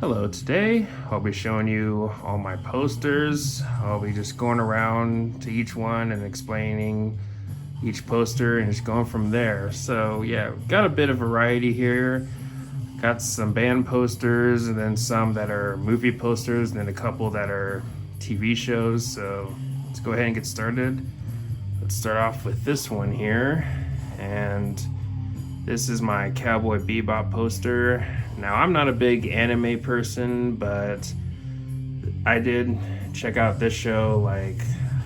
Hello, today I'll be showing you all my posters. I'll be just going around to each one and explaining each poster and just going from there. So yeah, got a bit of variety here. Got some band posters and then some that are movie posters and then a couple that are TV shows. So let's go ahead and get started. Let's start off with this one here. And this is my Cowboy Bebop poster. Now, I'm not a big anime person, but I did check out this show, like,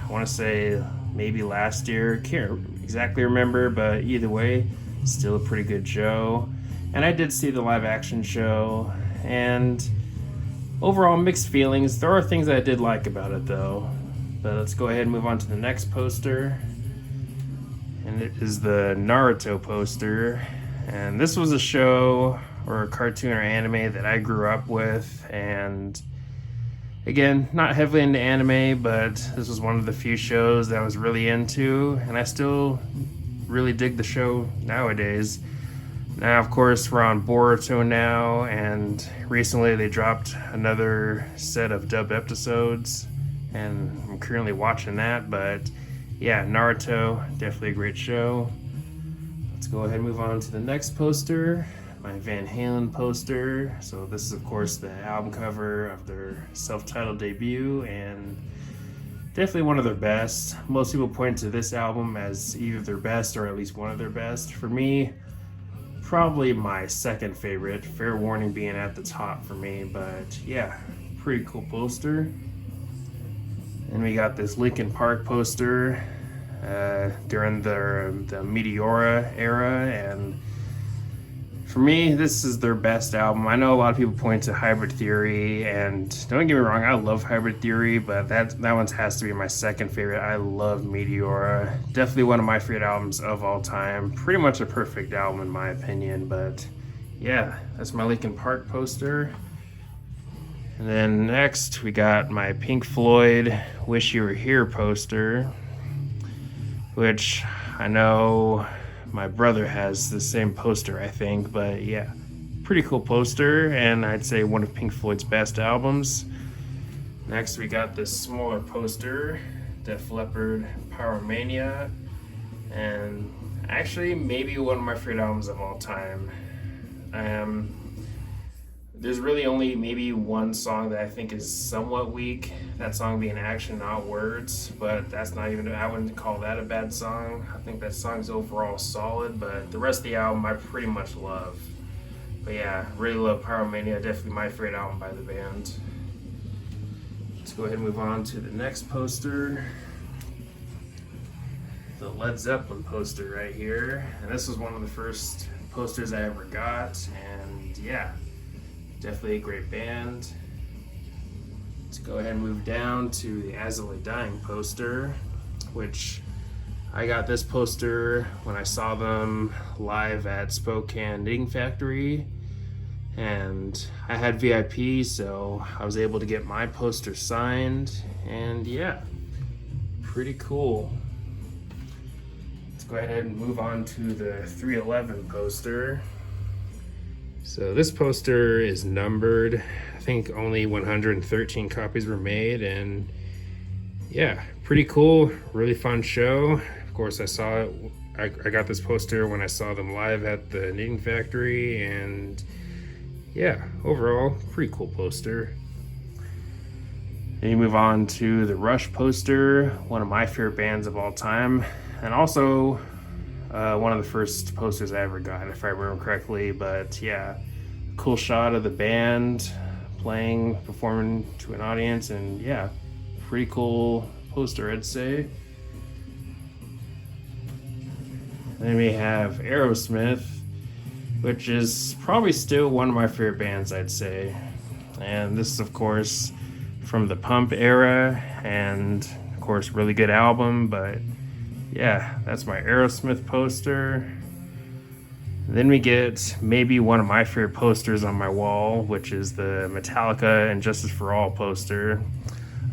I want to say maybe last year. Can't exactly remember, but either way, still a pretty good show. And I did see the live action show, and overall mixed feelings. There are things I did like about it, though. But let's go ahead and move on to the next poster. And it is the Naruto poster. And this was a show or a cartoon or anime that I grew up with. And again, not heavily into anime, but this was one of the few shows that I was really into. And I still really dig the show nowadays. Now, of course, we're on Boruto now. And recently they dropped another set of dubbed episodes. And I'm currently watching that. But yeah, Naruto, definitely a great show. Let's go ahead and move on to the next poster, my Van Halen poster. So this is, of course, the album cover of their self-titled debut, and definitely one of their best. Most people point to this album as either their best or at least one of their best. For me, probably my second favorite, Fair Warning being at the top for me, but yeah, pretty cool poster. And we got this Linkin Park poster during the Meteora era, and for me, this is their best album. I know a lot of people point to Hybrid Theory, and don't get me wrong, I love Hybrid Theory, but that one has to be my second favorite. I love Meteora. Definitely one of my favorite albums of all time. Pretty much a perfect album in my opinion, but yeah, that's my Linkin Park poster. And then next, we got my Pink Floyd Wish You Were Here poster, which I know my brother has the same poster, I think, but yeah, pretty cool poster, and I'd say one of Pink Floyd's best albums. Next, we got this smaller poster, Def Leppard Pyromania, and actually maybe one of my favorite albums of all time. There's really only maybe one song that I think is somewhat weak. That song being Action Not Words, but that's not even, I wouldn't call that a bad song. I think that song's overall solid, but the rest of the album I pretty much love. But yeah, really love Pyromania, definitely my favorite album by the band. Let's go ahead and move on to the next poster. The Led Zeppelin poster right here. And this was one of the first posters I ever got, and yeah, definitely a great band. Let's go ahead and move down to the As I Lay Dying poster, which I got this poster when I saw them live at Spokane Knitting Factory, and I had VIP, so I was able to get my poster signed, and yeah, pretty cool. Let's go ahead and move on to the 311 poster. So this poster is numbered. I think only 113 copies were made, and yeah, pretty cool, really fun show. Of course, I got this poster when I saw them live at the Knitting Factory, and yeah, overall, pretty cool poster. Then you move on to the Rush poster, one of my favorite bands of all time, and also one of the first posters I ever got, if I remember correctly. But yeah, cool shot of the band performing to an audience, and yeah, pretty cool poster, I'd say. Then we have Aerosmith, which is probably still one of my favorite bands, I'd say. And this is, of course, from the Pump era, and of course, really good album, but yeah, that's my Aerosmith poster. Then we get maybe one of my favorite posters on my wall, which is the Metallica and Justice for All poster.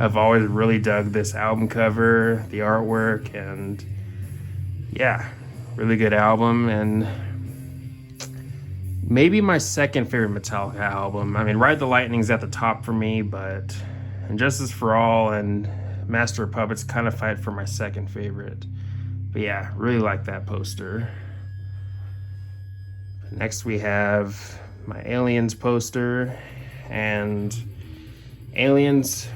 I've always really dug this album cover, the artwork, and yeah, really good album. And Maybe my second favorite Metallica album. I mean, Ride the Lightning's at the top for me, but Injustice for All and Master of Puppets kind of fight for my second favorite. But yeah, really like that poster. Next we have my Aliens poster, and Aliens,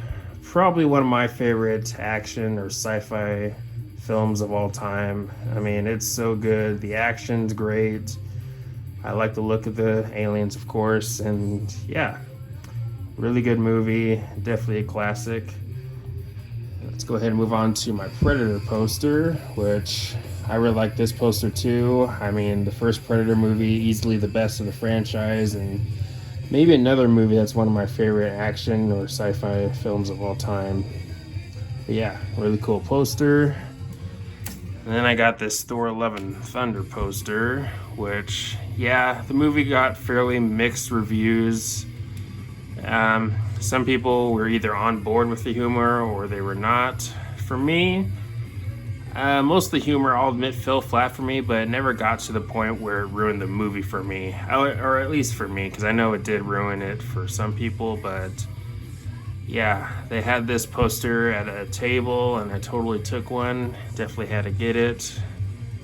probably one of my favorite action or sci-fi films of all time. I mean, it's so good. The action's great. I like the look of the aliens, of course, and yeah, really good movie. Definitely a classic. Let's go ahead and move on to my Predator poster, which I really like this poster too. I mean, the first Predator movie, easily the best of the franchise, and maybe another movie that's one of my favorite action or sci-fi films of all time. But yeah, really cool poster. And then I got this Thor: Love and Thunder poster, which, yeah, the movie got fairly mixed reviews. Some people were either on board with the humor or they were not. For me, most of the humor, I'll admit, fell flat for me, but it never got to the point where it ruined the movie for me. Or at least for me, because I know it did ruin it for some people, but yeah, they had this poster at a table and I totally took one. Definitely had to get it.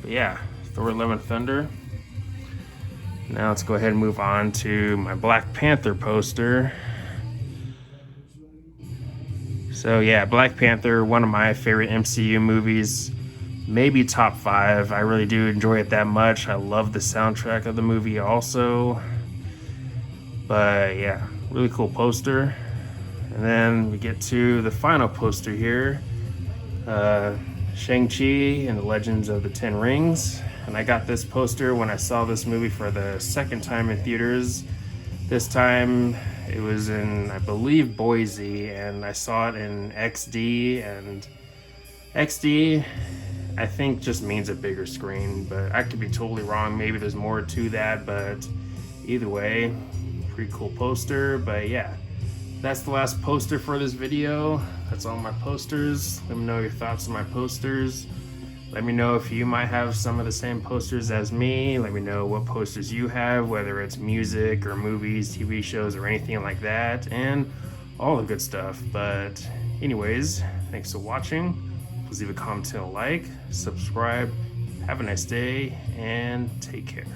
But yeah, Thor: Love and Thunder. Now let's go ahead and move on to my Black Panther poster. So yeah, Black Panther, one of my favorite MCU movies. Maybe top 5. I really do enjoy it that much. I love the soundtrack of the movie also. But yeah, really cool poster. And then we get to the final poster here. Shang-Chi and the Legends of the Ten Rings. And I got this poster when I saw this movie for the second time in theaters. This time it was in, I believe, Boise, and I saw it in XD. And XD, I think, just means a bigger screen, but I could be totally wrong. Maybe there's more to that, but either way, pretty cool poster. But yeah, that's the last poster for this video. That's all my posters. Let me know your thoughts on my posters. Let me know if you might have some of the same posters as me. Let me know what posters you have, whether it's music or movies, TV shows, or anything like that, and all the good stuff. But anyways, thanks for watching. Please leave a comment and a like, subscribe. Have a nice day, and take care.